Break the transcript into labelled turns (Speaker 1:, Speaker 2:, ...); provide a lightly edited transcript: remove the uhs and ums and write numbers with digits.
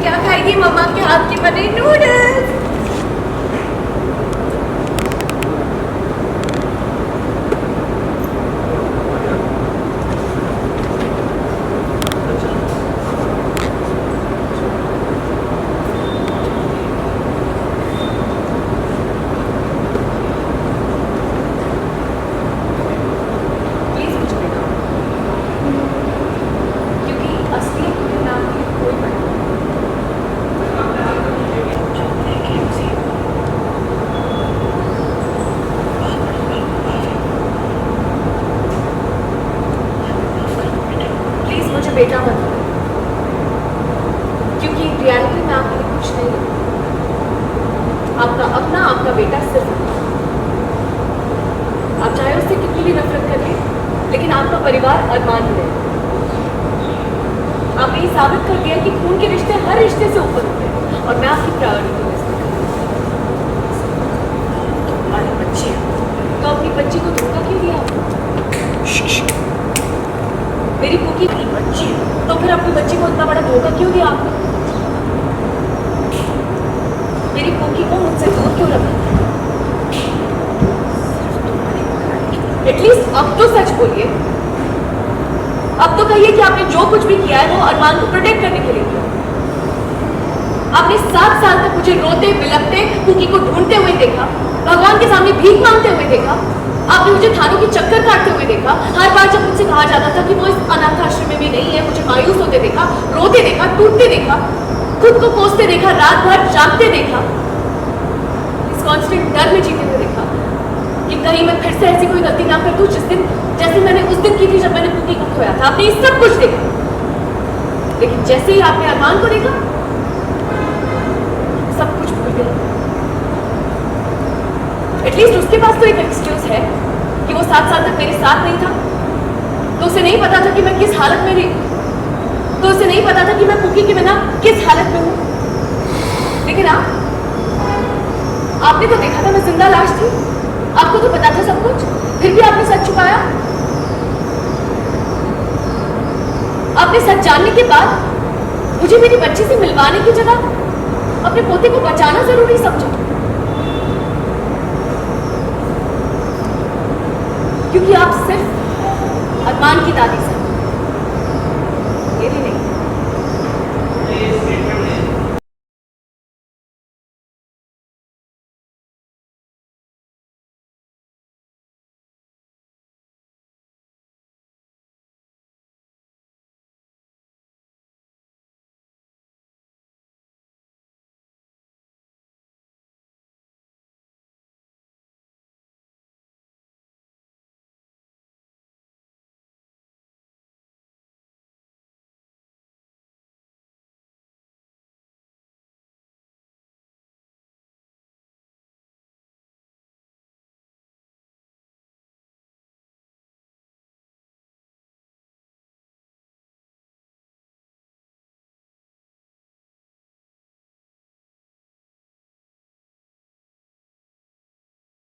Speaker 1: क्या खाएगी मम्मा के हाथ के बने नूडल्स। बेटा मत हो, क्योंकि रियलिटी में आपके लिए कुछ नहीं है। आपका अपना आपका बेटा सिर्फ आप चाहे उससे कितनी भी नफरत करिए, लेकिन आपका परिवार अरमान ही रहेगा। आपने ये साबित कर दिया कि खून के रिश्ते हर रिश्ते से ऊपर होते हैं, और मैं आपकी प्रायोरिटी हूँ। तुम्हारी बच्ची तो अपनी बच्ची को धोखा क्यों दिया? मेरी कुकी की बच्ची तो फिर अपनी बच्ची को इतना बड़ा धोखा क्यों दिया आपने? मेरी कुकी को मुझसे दूर क्यों रखा? एटलीस्ट अब तो सच बोलिए। अब तो कहिए कि आपने जो कुछ भी किया है वो अरमान को प्रोटेक्ट करने के लिए किया। आपने 7 साल तक मुझे रोते बिलखते कुकी को ढूंढते हुए देखा, भगवान के सामने भीख मांगते हुए देखा। आपने मुझे थानों की चक्कर काटते हुए देखा। हर बार जब मुझसे कहा जाता था कि वो इस अनाथ आश्रम में भी नहीं है, मुझे मायूस होते देखा, रोते देखा, टूटते देखा, खुद को कोसते देखा, रात भर जागते देखा, इस कांस्टेंट डर में जीते हुए देखा कि कहीं मैं फिर से ऐसी कोई गलती ना कर दूं जिस दिन जैसे मैंने उस दिन की थी जब मैंने कुकी को खोया था। आपने ये सब कुछ देखा, लेकिन जैसे ही आपने अरमान को देखा सब कुछ भूल गया। एटलीस्ट उसके पास तो एक एक्सक्यूज है कि वो 7 साल तक मेरे साथ नहीं था, तो उसे नहीं पता था कि मैं किस हालत में रही, तो उसे नहीं पता था कि मैं कुकी के बिना किस हालत में हूं। लेकिन आपने तो देखा था मैं जिंदा लाश थी, आपको तो पता था सब कुछ, फिर भी आपने सच छुपाया। आपने सच जानने के बाद मुझे मेरी बच्ची से मिलवाने की जगह अपने पोते को बचाना जरूरी समझा, क्योंकि आप सिर्फ अरमान की दादी से